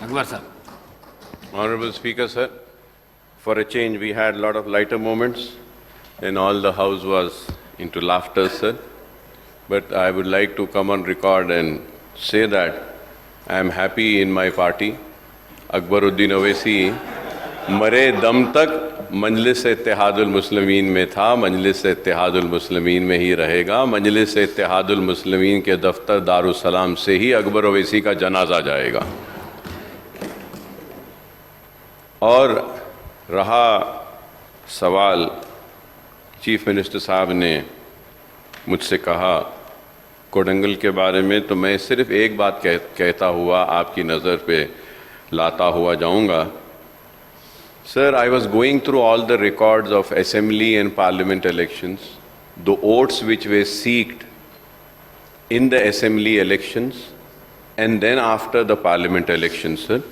अकबर साहब. Honorable Speaker, sir, for a change we had a lot of lighter moments and all the house was into laughter, sir. But I would like to come on record and say that I am happy in my party. Akbaruddin Owaisi मरे दम तक मजलिस इत्तेहादुल मुस्लिमीन में था, मजलिस इत्तेहादुल मुस्लिमीन में ही रहेगा, मजलिस इत्तेहादुल मुस्लिमीन के दफ्तर Darussalam से ही अकबर ओवैसी का जनाजा जाएगा। और रहा सवाल, चीफ मिनिस्टर साहब ने मुझसे कहा कोडंगल के बारे में, तो मैं सिर्फ एक बात कहता हुआ आपकी नज़र पे लाता हुआ जाऊंगा। Sir, I was going through all the records of assembly and parliament elections, the votes which were seeked in the assembly elections and then after the parliament elections, sir.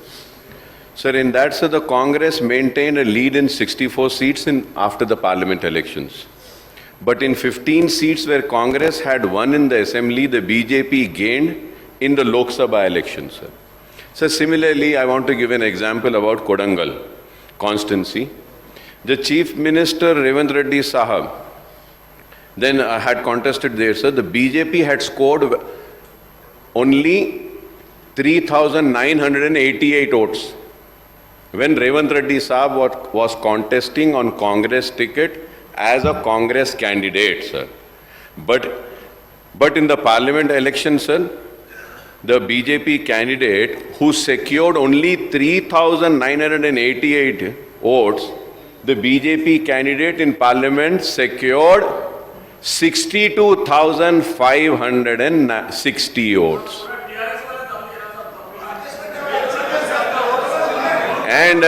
Sir, in that, sir, the Congress maintained a lead in 64 seats after the parliament elections. But in 15 seats where Congress had won in the assembly, the BJP gained in the Lok Sabha elections, sir. So similarly, I want to give an example about Kodangal constituency. The Chief Minister Revant Reddy Sahab then had contested there, sir. The BJP had scored only 3,988 votes when Revant Reddy Sahab was contesting on Congress ticket as a Congress candidate, sir. But in the parliament election, sir, the BJP candidate who secured only 3,988 votes, the BJP candidate in parliament secured 62,560 votes. And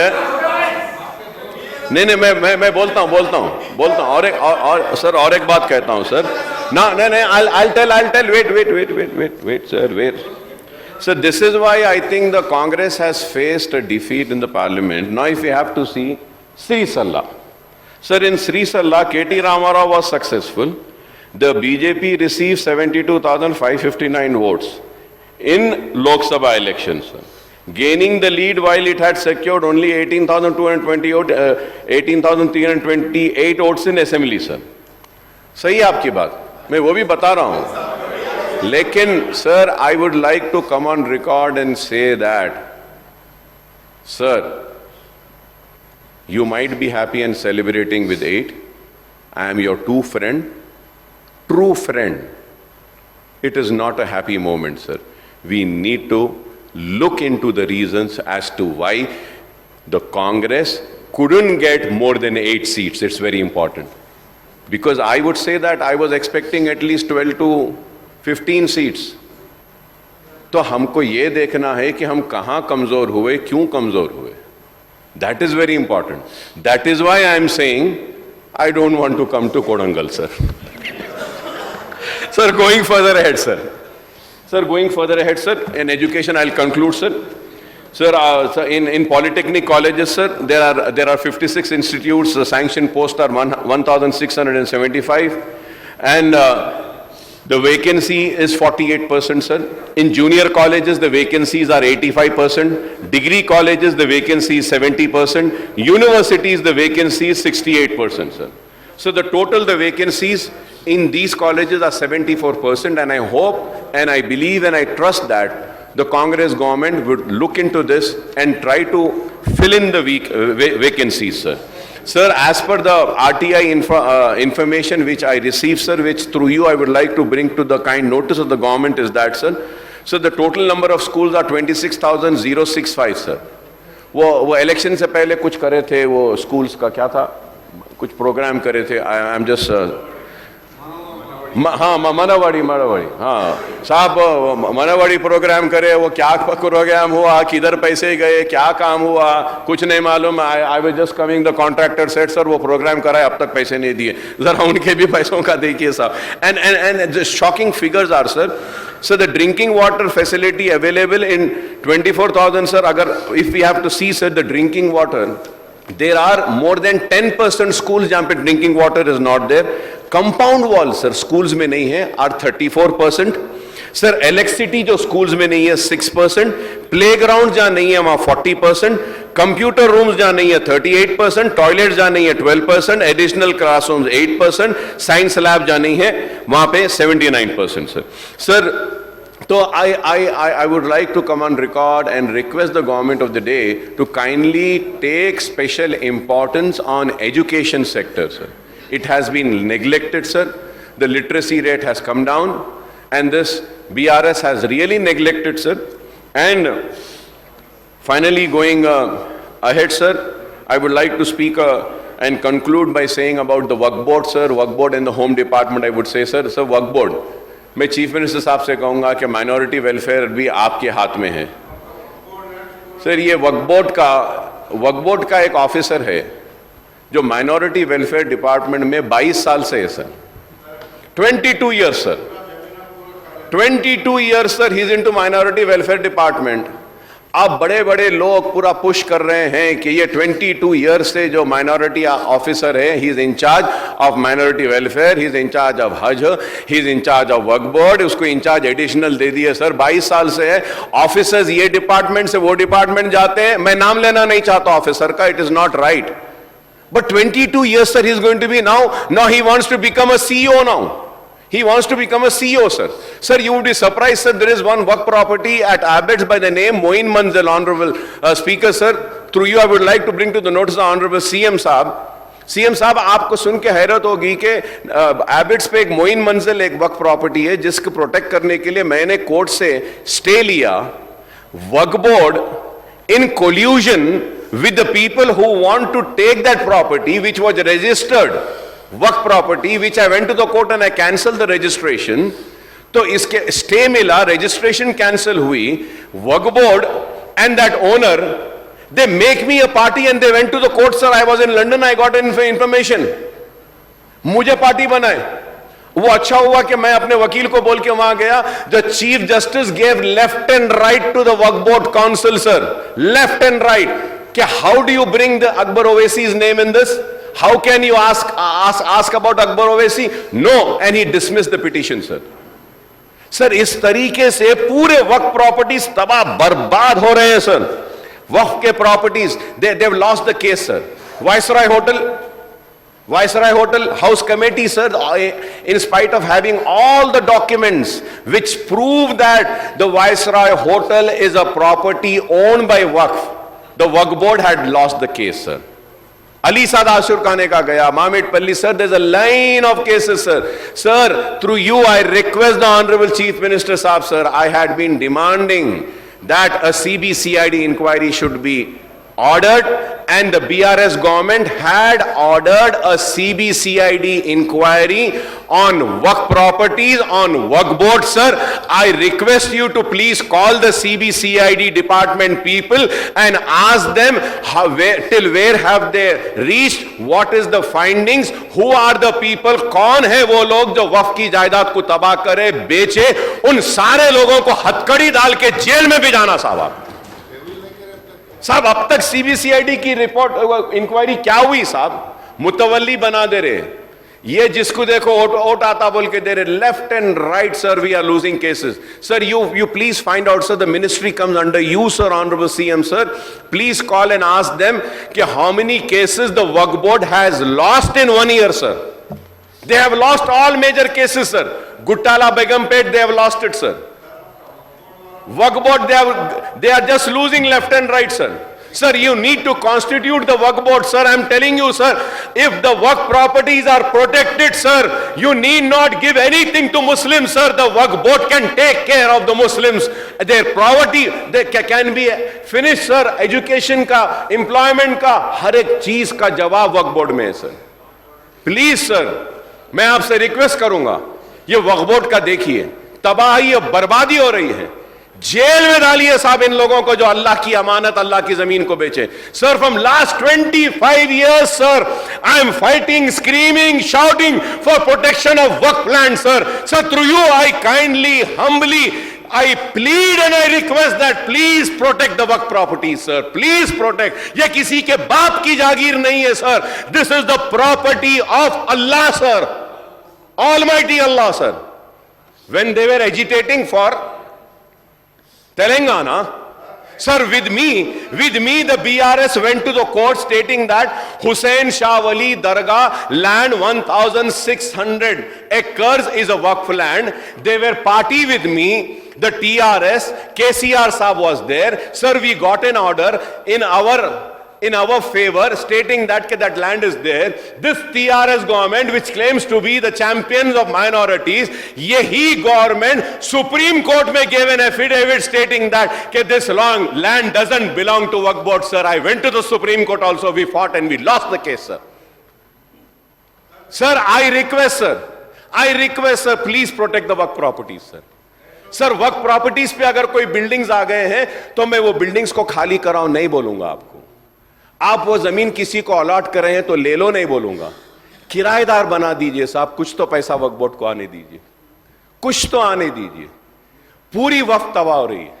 नहीं मैं बोलता हूँ और sir और एक बात कहता हूँ sir I'll tell wait sir wait. So this is why I think the Congress has faced a defeat in the parliament. Now if we have to see Sri Salla. Sir, in Sri Salla, KT Ramarao was successful. The BJP received 72,559 votes in Lok Sabha elections, sir, gaining the lead while it had secured only 18,328 votes in assembly, sir. सही है आपकी बात, मैं वो भी बता रहा हूँ. लेकिन sir, I would like to come on record and say that, sir, you might be happy and celebrating with 8. I am your true friend. It is not a happy moment, sir. We need to look into the reasons as to why the Congress couldn't get more than 8 seats. It's very important. Because I would say that I was expecting at least 12 to 15 seats. तो हमको ये देखना है कि हम कहाँ कमजोर हुए, क्यों कमजोर हुए. That is very important. That is why I am saying I don't want to come to Kodangal, sir. Sir, going further ahead, sir. In education, I'll conclude, sir. Sir, in polytechnic colleges, sir, there are 56 institutes. The sanctioned posts are 1,675, and the vacancy is 48%, sir. In junior colleges, the vacancies are 85%. Degree colleges, the vacancy is 70%. Universities, the vacancy is 68%, sir. So the vacancies in these colleges are 74%, and I hope and I believe and I trust that the Congress government would look into this and try to fill in the vacancies, sir. Sir, as per the RTI information which I received, sir, which through you I would like to bring to the kind notice of the government is that, sir, so the total number of schools are 26,065, sir. वो election से पहले कुछ करे थे, वो schools का क्या था, कुछ program करे थे. I'm just हाँ मनावाड़ी हाँ साहब मनावाड़ी प्रोग्राम करे, वो क्या प्रोग्राम हुआ, किधर पैसे गए, क्या काम हुआ, कुछ नहीं मालूम. I was just coming, the contractor said sir वो प्रोग्राम कराए, अब तक पैसे नहीं दिए. जरा उनके भी पैसों का देखिए साहब. And the shocking figures are, sir the drinking water facility available in 24,000, sir. अगर if we have to see, sir, the drinking water, there are more than 10% schools जहाँ पे drinking water is not there. Compound walls, sir, schools में नहीं है, are 34%. Sir electricity जो schools में नहीं है 6%, प्लेग्राउंड जहां नहीं है वहां 40%, कंप्यूटर रूम्स जहां नहीं है 38%, टॉयलेट जहां नहीं है 12%, एडिशनल क्लासरूम्स 8%, साइंस लैब जहां नहीं है वहां पे 79% सर तो I would like to come on record and request the government of the day to kindly take special importance on education sector, sir. It has been neglected, sir. The literacy rate has come down, and this BRS has really neglected, sir. And finally, going ahead, sir, I would like to speak and conclude by saying about the Waqf Board, sir. Waqf Board and the Home Department, I would say, sir, Waqf Board. मैं chief minister साहब से कहूंगा कि minority welfare भी आपके हाथ में है सर। ये वक्फ बोर्ड का एक ऑफिसर है जो माइनॉरिटी वेलफेयर डिपार्टमेंट में 22 साल से है sir. 22 years sir, 22 years sir he is into minority welfare department. अब बड़े बड़े लोग पूरा पुश कर रहे हैं कि ये 22 ईयर्स से जो माइनॉरिटी ऑफिसर है, he is incharge of minority welfare, he is incharge of Hajj, he is incharge of Waqf board, उसको इंचार्ज एडिशनल दे दिए सर। 22 साल से है ऑफिसर्स ये डिपार्टमेंट से वो डिपार्टमेंट जाते हैं। मैं नाम लेना नहीं चाहता ऑफिसर का, it is not right, but 22 years sir he is going to be now he wants to become a CEO now. He wants to become a CEO, sir. Sir, you would be surprised, sir. There is one work property at Abbots by the name Moin Manzil, Honorable Speaker, sir. Through you, I would like to bring to the notice of the Honorable CM साहब. CM साहब, आपको सुन के हैरत होगी कि Abbots पे एक मोइन मंजिल एक वक्फ प्रॉपर्टी है जिसको प्रोटेक्ट करने के लिए मैंने कोर्ट से स्टे लिया. वक्फ board in collusion with the people who want to take that property which was registered Waqf property which I went to the court and I cancelled the registration. तो इसके stay मिला, registration cancel हुई. वक्फ board and that owner they make me a party and they went to the court, sir. I was in London, I got information. मुझे party बनाए. वो अच्छा हुआ कि मैं अपने वकील को बोल के वहां गया. The chief justice gave left and right to the Waqf board council, sir. Left and right. कि how do you bring the Akbar Owaisi's name in this? How can you ask about Akbar Owaisi? No, and he dismissed the petition, sir. Sir इस तरीके से पूरे वक्फ properties तबाह बर्बाद हो रहे हैं सर. वक्फ के properties they have lost the case, sir. Viceroy Hotel House Committee, sir, in spite of having all the documents which prove that the Viceroy Hotel is a property owned by Waqf, the Waqf board had lost the case, sir. Ali Saad Ashur Khane ka gaya, Mamit Palli, sir, there's a line of cases, sir. Sir, through you, I request the Honorable Chief Minister Saab, sir, I had been demanding that a CBCID inquiry should be ordered, and the BRS government had ordered a CBCID inquiry on Waqf properties, on Waqf board, sir. I request you to please call the CBCID department people and ask them till where have they reached, what is the findings, who are the people, कौन है वो लोग जो वक्फ की जायदाद को तबाह करे, बेचे. उन सारे लोगों को हथकड़ी डाल के जेल में भी जाना साहब. साहब अब तक सीबीसीआईडी की रिपोर्ट इंक्वायरी क्या हुई साहब? मुतवल्ली बना दे रहे. ये जिसको देखो ओट आता बोल के दे रहे. Left and right, sir, we are losing cases. Sir, you please find out, sir, the ministry comes under you, sir, Honorable CM, sir. Please call and ask them कि how many cases the Waqf board has lost in 1 year, sir. They have lost all major cases, sir. Guttala Begumpet, they have lost it, sir. Waqf board, they are just losing left and right, sir. Sir, you need to constitute the Waqf board, sir. I am telling you, sir, if the Waqf properties are protected, sir, you need not give anything to Muslims, sir. The Waqf board can take care of the Muslims. Their poverty they can be finished, sir. Education का, employment का, हर एक चीज का जवाब Waqf board में है, sir. Please, sir, मैं आपसे रिक्वेस्ट करूंगा, ये Waqf board का देखिए, तबाही और बर्बादी हो रही है. जेल में डालिए साहब इन लोगों को जो अल्लाह की अमानत, अल्लाह की जमीन को बेचे. Sir, from last 25 years, sir, I am fighting, screaming, shouting for protection of वक्फ land, sir. Sir, through you I kindly, humbly, I plead and I request that please protect the waqf properties, sir. Please protect. ये किसी के बाप की जागीर नहीं है, sir. This is the property of Allah, sir. Almighty Allah, sir. when they were agitating for Telangana. Sir, with me, the BRS went to the court stating that Hussain Shah Wali Dargah land 1,600 acres is a Waqf land. They were party with me. The TRS, KCR Saab was there. Sir, we got an order in our favor stating that that land is there. This TRS government, which claims to be the champions of minorities, yehi government Supreme Court may gave an affidavit stating that this land doesn't belong to Waqf Board. Sir, I went to the Supreme Court also. We fought and we lost the case, sir. Sir, I request, sir, please protect the Waqf properties, sir. Sir, वक्त properties पे अगर कोई buildings आ गए हैं तो मैं वो buildings को खाली कराऊं नहीं बोलूंगा आपको. आप वो जमीन किसी को अलॉट कर रहे हैं तो ले लो नहीं बोलूंगा. किराएदार बना दीजिए साहब, कुछ तो पैसा वक्फ बोर्ड को आने दीजिए, कुछ तो आने दीजिए. पूरी वक्त तबाह हो रही है.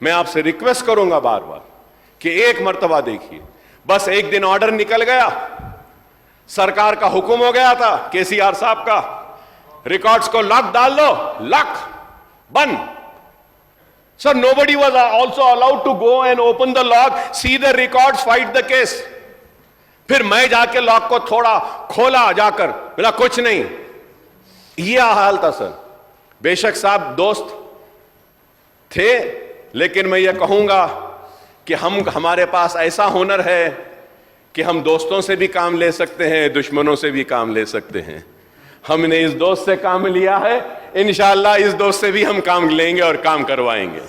मैं आपसे रिक्वेस्ट करूंगा बार बार कि एक मर्तबा देखिए. बस एक दिन ऑर्डर निकल गया, सरकार का हुक्म हो गया था केसीआर साहब का, रिकॉर्ड्स को लॉक डाल दो, लॉक बंद. Sir, nobody was also allowed to go and open the lock, see the records, fight the case. फिर मैं जाके लॉक को थोड़ा खोला जाकर, बोला कुछ नहीं. यह हाल था सर. बेशक साहब दोस्त थे, लेकिन मैं ये कहूंगा कि हमारे पास ऐसा हुनर है कि हम दोस्तों से भी काम ले सकते हैं, दुश्मनों से भी काम ले सकते हैं. हमने इस दोस्त से काम लिया है, इंशाअल्लाह इस दोस्त से भी हम काम लेंगे और काम करवाएंगे.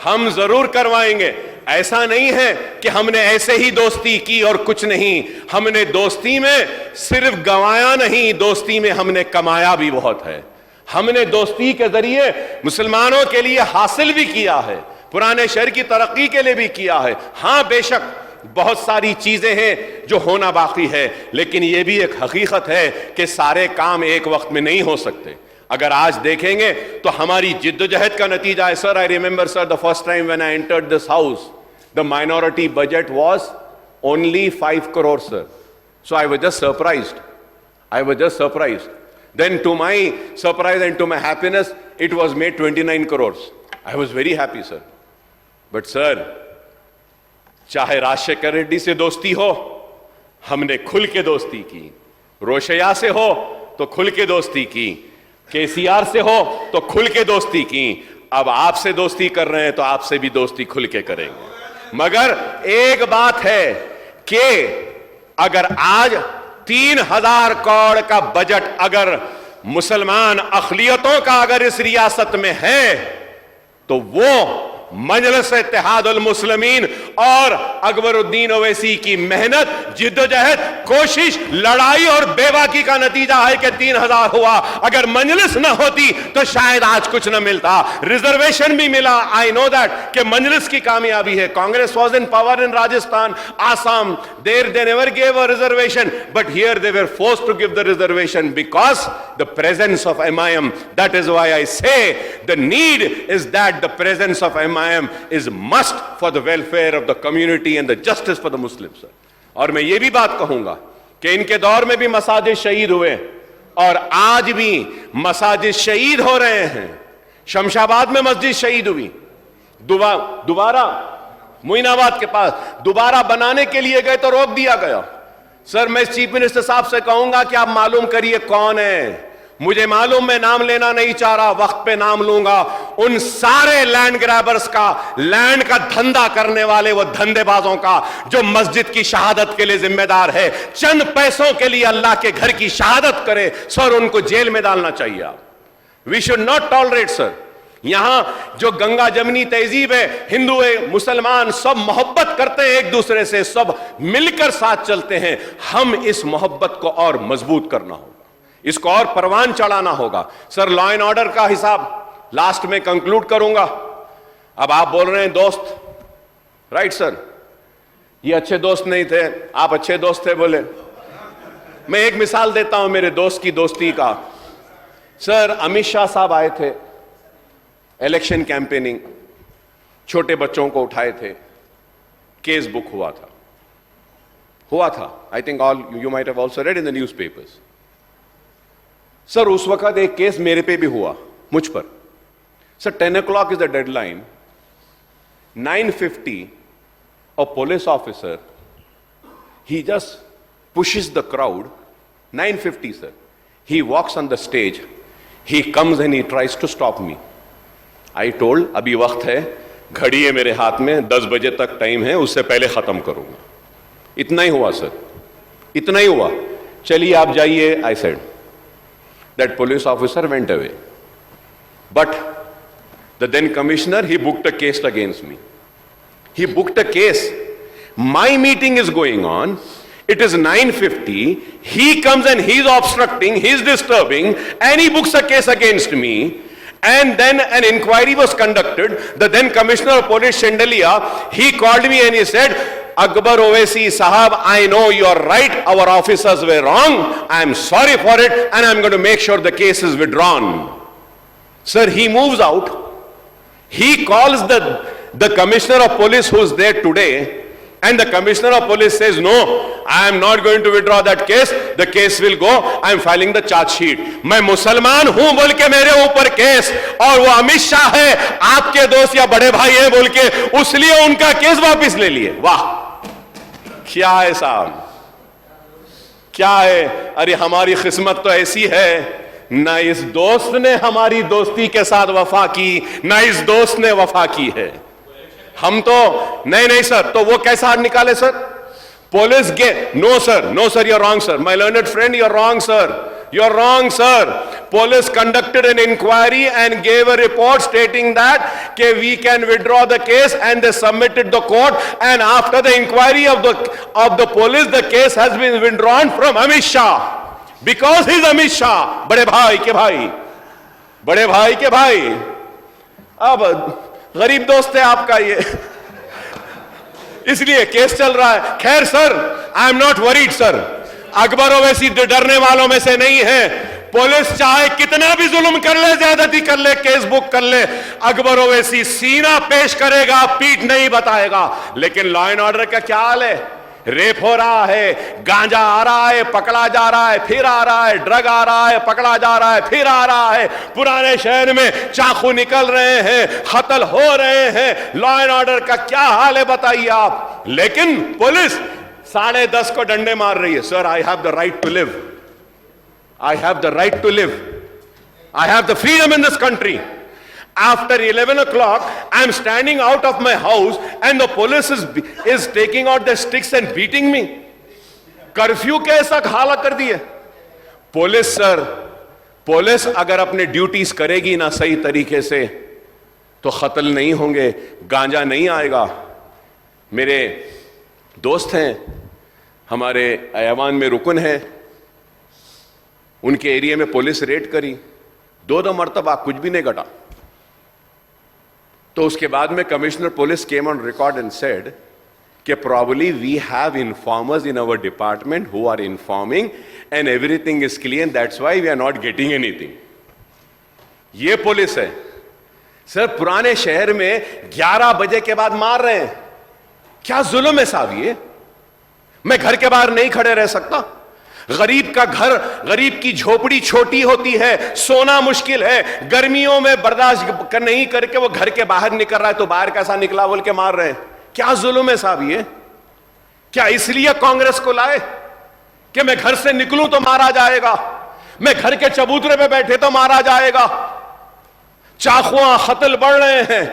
हम जरूर करवाएंगे. ऐसा नहीं है कि हमने ऐसे ही दोस्ती की और कुछ नहीं. हमने दोस्ती में सिर्फ गंवाया नहीं, दोस्ती में हमने कमाया भी बहुत है. हमने दोस्ती के जरिए मुसलमानों के लिए हासिल भी किया है, पुराने शहर की तरक्की के लिए भी किया है. हां बेशक बहुत सारी चीजें हैं जो होना बाकी है, लेकिन यह भी एक हकीकत है कि सारे काम एक वक्त में नहीं हो सकते. अगर आज देखेंगे तो हमारी जिद्दोजहद का नतीजा है. Sir, I remember sir, the first time when I entered this house, the minority budget was only 5 crore, sir. So I was just surprised. Then to my surprise and to my happiness, it was made 29 crores. I was very happy, sir. But sir, चाहे राजशेखर रेड्डी से दोस्ती हो, हमने खुल के दोस्ती की. रोशैया से हो तो खुल के दोस्ती की, केसीआर से हो तो खुल के दोस्ती की. अब आपसे दोस्ती कर रहे हैं तो आपसे भी दोस्ती खुल के करेंगे. मगर एक बात है कि अगर आज 3,000 करोड़ का बजट अगर मुसलमान अक़लियतों का अगर इस रियासत में है तो वो मजलिस इत्तेहादुल मुस्लिमीन और अकबरुद्दीन ओवैसी की मेहनत, जिद्दोजहद, कोशिश, लड़ाई और बेबाकी का नतीजा है कि 3,000 हुआ. अगर मजलिस ना होती तो शायद आज कुछ ना मिलता. रिजर्वेशन भी मिला. आई नो दैट कि मजलिस की कामयाबी है. Congress was in power in Rajasthan, Assam, there they never gave a reservation, but here they were forced to give the reservation because the presence of MIM. That is why I say the need is that the presence of MIM is must for the welfare of the community and the justice for the Muslims. और मैं ये भी बात कहूंगा कि इनके दौर में भी मसाजिद शहीद हुए और आज भी मसाजिद शहीद हो रहे हैं. शमशाबाद में मस्जिद शहीद हुई, दोबारा मोइनाबाद के पास दोबारा बनाने के लिए गए तो रोक दिया गया. सर, मैं चीफ मिनिस्टर साहब से कहूंगा कि आप मालूम करिए कौन है. मुझे मालूम, मैं नाम लेना नहीं चाह रहा, वक्त पे नाम लूंगा. उन सारे लैंड ग्रैबर्स का, लैंड का धंधा करने वाले वो धंधेबाजों का जो मस्जिद की शहादत के लिए जिम्मेदार है, चंद पैसों के लिए अल्लाह के घर की शहादत करे. सर, उनको जेल में डालना चाहिए. आप we should not tolerate. Sir, यहां जो गंगा जमनी तहजीब है, हिंदू है, मुसलमान सब मोहब्बत करते हैं एक दूसरे से, सब मिलकर साथ चलते हैं. हम इस मोहब्बत को और मजबूत करना होगा, इसको और परवान चढ़ाना होगा. सर, लॉ एंड ऑर्डर का हिसाब लास्ट में कंक्लूड करूंगा. अब आप बोल रहे हैं दोस्त, राइट सर, ये अच्छे दोस्त नहीं थे, आप अच्छे दोस्त थे बोले. मैं एक मिसाल देता हूं मेरे दोस्त की दोस्ती का. सर, अमित शाह साहब आए थे, इलेक्शन कैंपेनिंग, छोटे बच्चों को उठाए थे, केस बुक हुआ था. I think all you might have also red in the newspapers. Sir, उस वक्त एक केस मेरे पे भी हुआ मुझ पर। Sir 10 o'clock is the deadline. 9:50, a police officer, he just pushes the crowd. 9:50, sir. He walks on the stage. He comes and he tries to stop me. I told, अभी वक्त है, घड़ी है मेरे हाथ में, 10 बजे तक टाइम है, उससे पहले खत्म करूंगा। इतना ही हुआ सर, इतना ही हुआ। चलिए आप जाइए, I said. That police officer went away. But the then commissioner, he booked a case against me. He booked a case. My meeting is going on. It is 9:50. He comes and he's obstructing, he's disturbing, and he books a case against me. And then an inquiry was conducted. The then Commissioner of Police, Chandeliya, he called me and he said, Akbar Owaisi Sahab, I know you're right. Our officers were wrong. I'm sorry for it, and I'm going to make sure the case is withdrawn. Sir, he moves out. He calls the Commissioner of Police who's there today. And the Commissioner of Police says, no, I am not going to withdraw that case. The case will go. I am filing the charge sheet. मैं मुसलमान हूं बोल के मेरे ऊपर case, और वो अमित शाह है, आपके दोस्त या बड़े भाई है बोल के, उसलिए उनका केस वापस ले लिए। वाह, क्या है साहब, क्या है। अरे हमारी किस्मत तो ऐसी है, ना इस दोस्त ने हमारी दोस्ती के साथ वफा की, ना इस दोस्त ने वफा की है। हम तो नहीं सर, तो वो कैसा निकाले sir? Police no sir, you're wrong sir, my learned friend, you're wrong sir. Police conducted an inquiry and gave a report stating that we can withdraw the case, and they submitted the court, and after the inquiry of the police, the case has been withdrawn from Amit Shah, because he's Amit Shah, बड़े भाई के भाई। अब गरीब दोस्त है आपका ये, इसलिए केस चल रहा है। खैर sir, I am not worried sir, Akbar Owaisi डरने वालों में से नहीं है। पुलिस चाहे कितना भी जुल्म कर ले, ज्यादती कर ले, केस बुक कर ले, अकबर ओवैसी सीना पेश करेगा, पीठ नहीं बताएगा। लेकिन लॉ एंड ऑर्डर का क्या हाल है? रेप हो रहा है, गांजा आ रहा है, पकड़ा जा रहा है, फिर आ रहा है, ड्रग आ रहा है, पकड़ा जा रहा है, फिर आ रहा है, पुराने शहर में चाकू निकल रहे हैं, कत्ल हो रहे हैं। लॉ एंड ऑर्डर का क्या हाल है बताइए आप। लेकिन पुलिस 10:30 को डंडे मार रही है। Sir, I have the right to live, I have the right to live, I have the freedom in this country. After 11 o'clock, I am standing out of my house and the police is taking out the sticks and beating me. Curfew के ऐसा हाल कर दिए। Police sir, police अगर अपने duties करेगी ना सही तरीके से तो कत्ल नहीं होंगे, गांजा नहीं आएगा। मेरे दोस्त हैं, हमारे ऐवान में रुकन है, उनके एरिया में पुलिस रेड करी, 2 मरतबा कुछ भी नहीं घटा। तो उसके बाद में commissioner police came on record and said कि probably we have informers in our department who are informing and everything is clear, that's why we are not getting anything. ये पुलिस है सर। पुराने शहर में 11 बजे के बाद मार रहे हैं, क्या जुल्म है साहब ये। मैं घर के बाहर नहीं खड़े रह सकता। गरीब का घर, गरीब की झोपड़ी छोटी होती है, सोना मुश्किल है, गर्मियों में बर्दाश्त नहीं करके वो घर के बाहर निकल रहा है, तो बाहर कैसा निकला बोल के मार रहे हैं। क्या जुल्म है साहब ये। क्या इसलिए कांग्रेस को लाए कि मैं घर से निकलूं तो मारा जाएगा, मैं घर के चबूतरे पे बैठे तो मारा जाएगा। चाकुआं कत्ल बढ़ रहे हैं,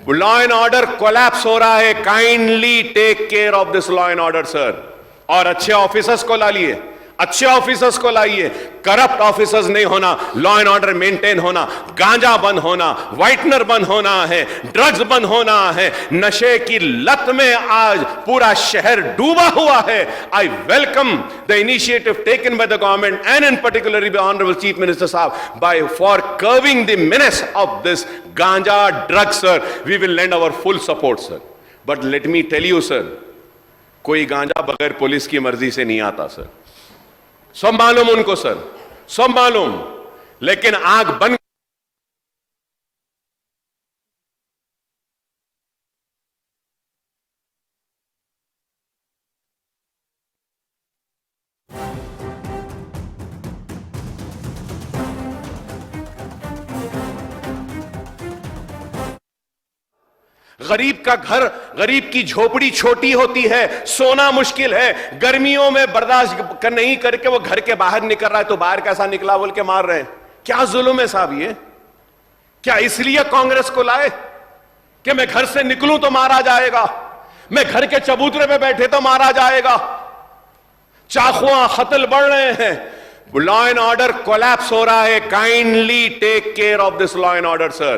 लॉ एंड ऑर्डर कोलैप्स हो रहा है। Kindly take care of this law and order sir. और अच्छे ऑफिसर्स को ला लिए, अच्छे ऑफिसर्स को लाइए, करप्ट ऑफिसर्स नहीं होना, लॉ एंड ऑर्डर मेंटेन होना, गांजा बंद होना, व्हाइटनर बंद होना है, ड्रग्स बंद होना है। नशे की लत में आज पूरा शहर डूबा हुआ है। I welcome the initiative taken by the government and in particularly by honourable chief minister साहब by for curbing the menace of this ganja drug sir. We will lend our full support sir. But let me tell you sir, कोई गांजा बगैर police की मर्जी से नहीं आता sir. सब मालूम उनको सर, सब मालूम, लेकिन आंख बंद गरीब का घर, गरीब की झोपड़ी छोटी होती है, सोना मुश्किल है, गर्मियों में बर्दाश्त नहीं करके वो घर के बाहर निकल रहा है तो बाहर कैसा निकला बोल के मार रहे हैं। क्या जुल्म है साहब ये? क्या इसलिए कांग्रेस को लाए कि मैं घर से निकलूं तो मारा जाएगा, मैं घर के चबूतरे पे बैठे तो मारा जाएगा? चाकुआं कत्ल बढ़ रहे हैं, लॉ एंड ऑर्डर कोलैप्स हो रहा है। Kindly take care of this law and order sir.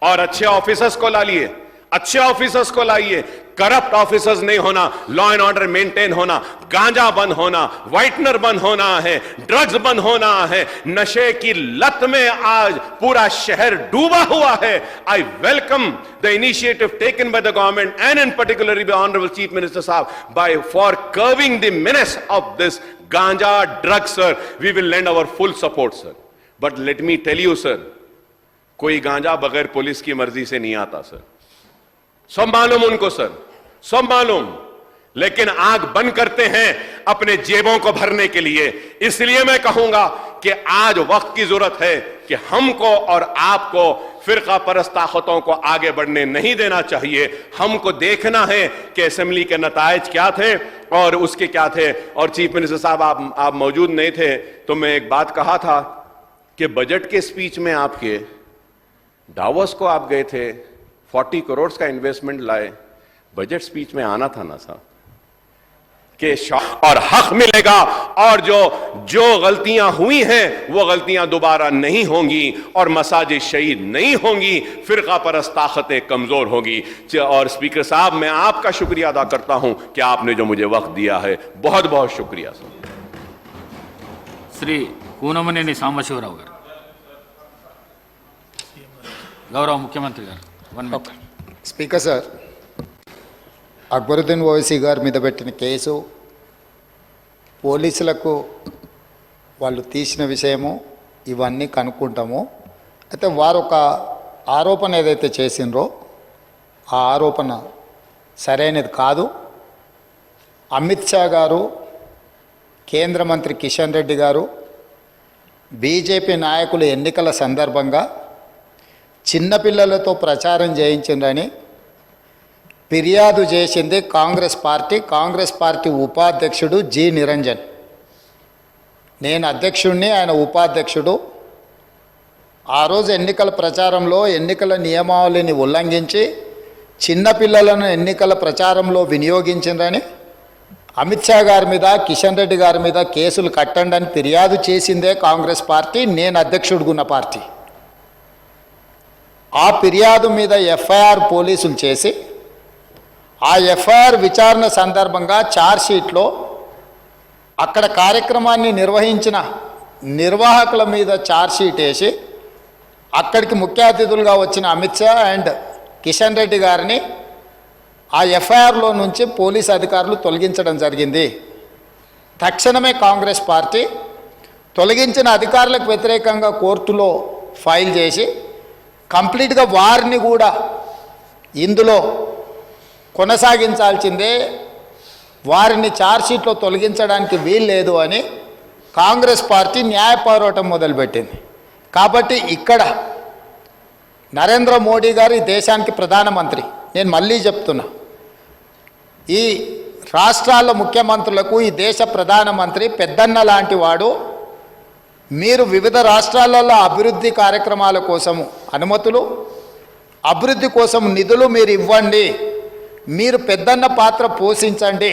और अच्छे ऑफिसर्स को ला लिए, अच्छे ऑफिसर्स को लाइए, करप्ट ऑफिसर्स नहीं होना, लॉ एंड ऑर्डर मेंटेन होना, गांजा बंद होना, व्हाइटनर बंद होना है, ड्रग्स बंद होना है। नशे की लत में आज पूरा शहर डूबा हुआ है। I welcome the initiative taken by the government and in particularly by honourable chief minister साहब by for curbing the menace of this ganja drug sir. We will lend our full support sir. But let me tell you sir, कोई गांजा बगैर police की मर्जी से नहीं आता sir. सब मालूम उनको सर, सब मालूम, लेकिन आंख बंद करते हैं अपने जेबों को भरने के लिए। इसलिए मैं कहूंगा कि आज वक्त की जरूरत है कि हमको और आपको फिरका परस्त ताकतों को आगे बढ़ने नहीं देना चाहिए। हमको देखना है कि असेंबली के नतायज क्या थे और उसके क्या थे। और चीफ मिनिस्टर साहब आप मौजूद नहीं थे तो मैं एक बात कहा था कि बजट के स्पीच में आपके डावोस को आप गए थे, 40 करोड़ का इन्वेस्टमेंट लाए, बजट स्पीच में आना था ना साहब कि और हक मिलेगा और जो गलतियां हुई हैं वो गलतियां दोबारा नहीं होंगी और मसाजिद शहीद नहीं होंगी, फिरका परस्त ताकतें कमजोर होगी। और स्पीकर साहब मैं आपका शुक्रिया अदा करता हूं कि आपने जो मुझे वक्त दिया है, बहुत बहुत शुक्रिया सर। श्री కూనమనేని సాంబశివరావు గారు, గౌరవ ముఖ్యమంత్రి గారు, 1 minute. Speaker sir, Akbaruddin Owaisi గారి మీద పెట్టిన కేసు పోలీసులకు వాళ్ళు తీసిన విషయము ఇవన్నీ కనుక్కుంటాము. అయితే వారు ఒక ఆరోపణ ఏదైతే చేసిండ్రో ఆ ఆరోపణ సరైనది కాదు. అమిత్ షా గారు, కేంద్ర మంత్రి కిషన్ రెడ్డి గారు, బీజేపీ నాయకులు ఎన్నికల సందర్భంగా చిన్నపిల్లలతో ప్రచారం చేయించిందని ఫిర్యాదు చేసింది కాంగ్రెస్ పార్టీ ఉపాధ్యక్షుడు జి నిరంజన్. నేను అధ్యక్షుడిని, ఆయన ఉపాధ్యక్షుడు. ఆ రోజు ఎన్నికల ప్రచారంలో ఎన్నికల నియమావళిని ఉల్లంఘించి చిన్నపిల్లలను ఎన్నికల ప్రచారంలో వినియోగించిందని అమిత్ షా గారి మీద, కిషన్ రెడ్డి గారి మీద కేసులు కట్టండి అని ఫిర్యాదు చేసిందే కాంగ్రెస్ పార్టీ, నేను అధ్యక్షుడుగున్న పార్టీ. ఆ ఫిర్యాదు మీద ఎఫ్ఐఆర్ పోలీసులు చేసి ఆ ఎఫ్ఐఆర్ విచారణ సందర్భంగా ఛార్జ్షీట్లో అక్కడ కార్యక్రమాన్ని నిర్వహించిన నిర్వాహకుల మీద ఛార్జ్షీట్ వేసి అక్కడికి ముఖ్య అతిథులుగా వచ్చిన అమిత్ షా అండ్ కిషన్ రెడ్డి గారిని ఆ ఎఫ్ఐఆర్లో నుంచి పోలీస్ అధికారులు తొలగించడం జరిగింది. తక్షణమే కాంగ్రెస్ పార్టీ తొలగించిన అధికారులకు వ్యతిరేకంగా కోర్టులో ఫైల్ చేసి కంప్లీట్గా వారిని కూడా ఇందులో కొనసాగించాల్సిందే, వారిని ఛార్జ్షీట్లో తొలగించడానికి వీలు లేదు అని కాంగ్రెస్ పార్టీ న్యాయ పోరాటం మొదలుపెట్టింది. కాబట్టి ఇక్కడ నరేంద్ర మోడీ గారు ఈ దేశానికి ప్రధానమంత్రి. నేను మళ్ళీ చెప్తున్నా, ఈ రాష్ట్రాల ముఖ్యమంత్రులకు ఈ దేశ ప్రధానమంత్రి పెద్దన్న లాంటి వాడు. మీరు వివిధ రాష్ట్రాలలో అభివృద్ధి కార్యక్రమాల కోసము అనుమతులు, అభివృద్ధి కోసం నిధులు మీరు ఇవ్వండి, మీరు పెద్దన్న పాత్ర పోషించండి.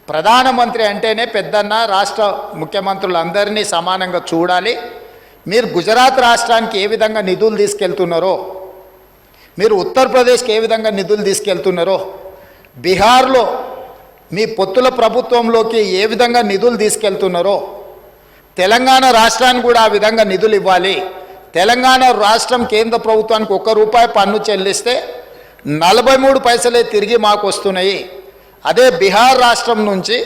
ప్రధానమంత్రి అంటేనే పెద్దన్న, రాష్ట్ర ముఖ్యమంత్రులందరినీ సమానంగా చూడాలి. మీరు గుజరాత్ రాష్ట్రానికి ఏ విధంగా నిధులు తీసుకెళ్తున్నారో, మీరు ఉత్తరప్రదేశ్కి ఏ విధంగా నిధులు తీసుకెళ్తున్నారో, బీహార్లో మీ పొత్తుల ప్రభుత్వంలోకి ఏ విధంగా నిధులు తీసుకెళ్తున్నారో, తెలంగాణ రాష్ట్రానికి కూడా ఆ విధంగా నిధులు ఇవ్వాలి. తెలంగాణ రాష్ట్రం కేంద్ర ప్రభుత్వానికి ₹1 పన్ను చెల్లిస్తే 43 పైసలే తిరిగి మాకు వస్తున్నాయి. అదే బీహార్ రాష్ట్రం నుంచి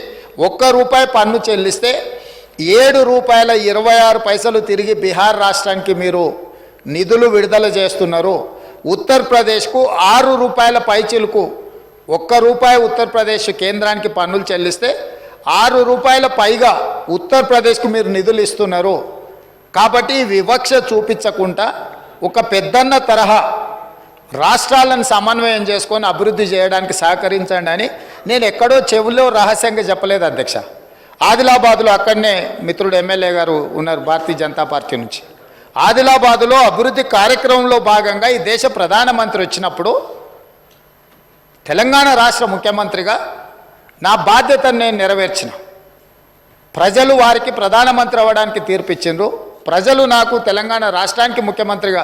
₹1 పన్ను చెల్లిస్తే ₹7.26 తిరిగి బీహార్ రాష్ట్రానికి మీరు నిధులు విడుదల చేస్తున్నారు. ఉత్తరప్రదేశ్కు ₹6 పైచిలకు ₹1 ఉత్తరప్రదేశ్ కేంద్రానికి పన్నులు చెల్లిస్తే ₹6 పైగా ఉత్తరప్రదేశ్కు మీరు నిధులు ఇస్తున్నారు. కాబట్టి వివక్ష చూపించకుండా ఒక పెద్దన్న తరహా రాష్ట్రాలను సమన్వయం చేసుకొని అభివృద్ధి చేయడానికి సహకరించండి అని నేను ఎక్కడో చెవుల్లో రహస్యంగా చెప్పలేదు అధ్యక్ష. ఆదిలాబాద్లో అక్కడనే మిత్రుడు ఎమ్మెల్యే గారు ఉన్నారు భారతీయ జనతా పార్టీ నుంచి. ఆదిలాబాదులో అభివృద్ధి కార్యక్రమంలో భాగంగా ఈ దేశ ప్రధానమంత్రి వచ్చినప్పుడు తెలంగాణ రాష్ట్ర ముఖ్యమంత్రిగా నా బాధ్యతను నేను నెరవేర్చిన. ప్రజలు వారికి ప్రధానమంత్రి అవ్వడానికి తీర్పిచ్చిండ్రు. ప్రజలు నాకు తెలంగాణ రాష్ట్రానికి ముఖ్యమంత్రిగా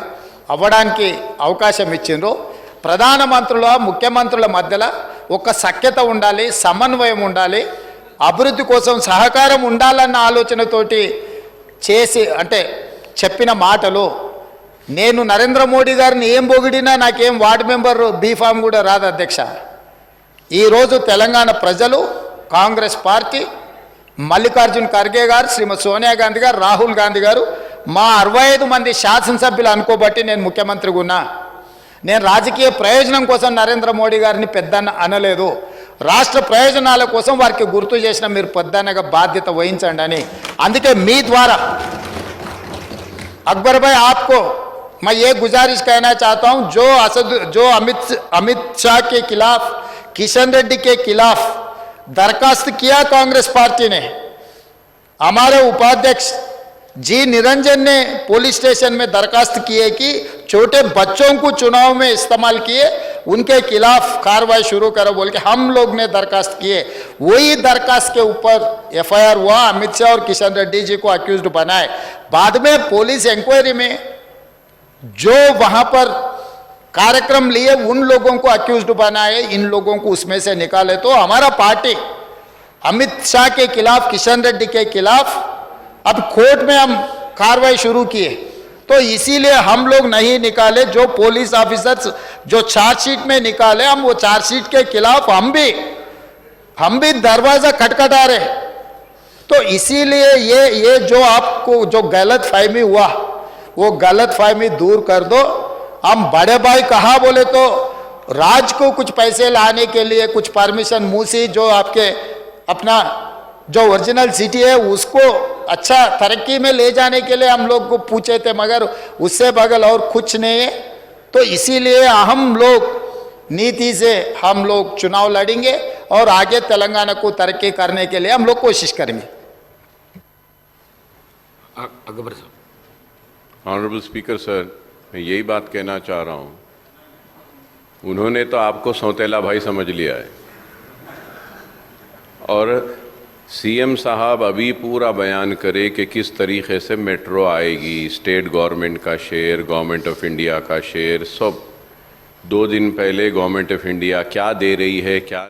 అవ్వడానికి అవకాశం ఇచ్చిండ్రు. ప్రధానమంత్రుల ముఖ్యమంత్రుల మధ్యలో ఒక సఖ్యత ఉండాలి, సమన్వయం ఉండాలి, అభివృద్ధి కోసం సహకారం ఉండాలన్న ఆలోచనతోటి చేసి అంటే చెప్పిన మాటలు. నేను నరేంద్ర మోడీ గారిని ఏం పొగిడినా నాకేం వార్డు మెంబర్ బీఫామ్ కూడా రాదు అధ్యక్ష. ఈరోజు తెలంగాణ ప్రజలు, కాంగ్రెస్ పార్టీ, మల్లికార్జున్ ఖర్గే గారు, శ్రీమతి సోనియా గాంధీ గారు, రాహుల్ గాంధీ గారు, మా 65 మంది శాసనసభ్యులు అనుకోబట్టి నేను ముఖ్యమంత్రిగా ఉన్నా. నేను రాజకీయ ప్రయోజనం కోసం నరేంద్ర మోడీ గారిని పెద్దన్న అనలేదు. రాష్ట్ర ప్రయోజనాల కోసం వారికి గుర్తు చేసిన మీరు పెద్దన్నగా బాధ్యత వహించండి అని. అందుకే మీ ద్వారా अकबर भाई आपको मैं ये गुजारिश कहना चाहता हूं, जो अमित शाह के खिलाफ, किशन रेड्डी के खिलाफ दरखास्त किया कांग्रेस पार्टी ने, हमारे उपाध्यक्ष जी निरंजन ने पुलिस स्टेशन में दरखास्त किए कि छोटे बच्चों को चुनाव में इस्तेमाल किए, उनके खिलाफ कार्रवाई शुरू करो बोल के हम लोग ने दरखास्त किए. वही दरखास्त के ऊपर एफआईआर हुआ. अमित शाह और किशन रेड्डी जी को अक्यूज्ड बनाए. बाद में पुलिस इंक्वायरी में जो वहां पर कार्यक्रम लिए उन लोगों को अक्यूज्ड बनाए, इन लोगों को उसमें से निकाले. तो हमारा पार्टी अमित शाह के खिलाफ, किशन रेड्डी के खिलाफ अब कोर्ट में हम कार्रवाई शुरू किए. तो इसीलिए हम लोग नहीं निकाले. जो पुलिस ऑफिसर्स जो चार्जशीट में निकाले, हम वो चार्जशीट के खिलाफ हम भी दरवाजा खटखटा रहे. तो इसीलिए ये जो आपको जो गलत फहमी हुआ वो गलत फहमी दूर कर दो. हम बड़े भाई कहा बोले तो राज को कुछ पैसे लाने के लिए कुछ परमिशन मूसी जो आपके अपना जो ओरिजिनल सिटी है उसको अच्छा तरक्की में ले जाने के लिए हम लोग को पूछे थे, मगर उससे बगल और कुछ नहीं है. तो इसीलिए हम लोग नीति से हम लोग चुनाव लड़ेंगे और आगे तेलंगाना को तरक्की करने के लिए हम लोग कोशिश करेंगे. अकबर साहब. ऑनरेबल स्पीकर सर, मैं यही बात कहना चाह रहा हूँ, उन्होंने तो आपको सौतेला भाई समझ लिया है और सीएम साहब अभी पूरा बयान करे कि किस तरीके से मेट्रो आएगी, स्टेट गवर्नमेंट का शेयर, गवर्नमेंट ऑफ इंडिया का शेयर, सब 2 दिन पहले गवर्नमेंट ऑफ इंडिया क्या दे रही है क्या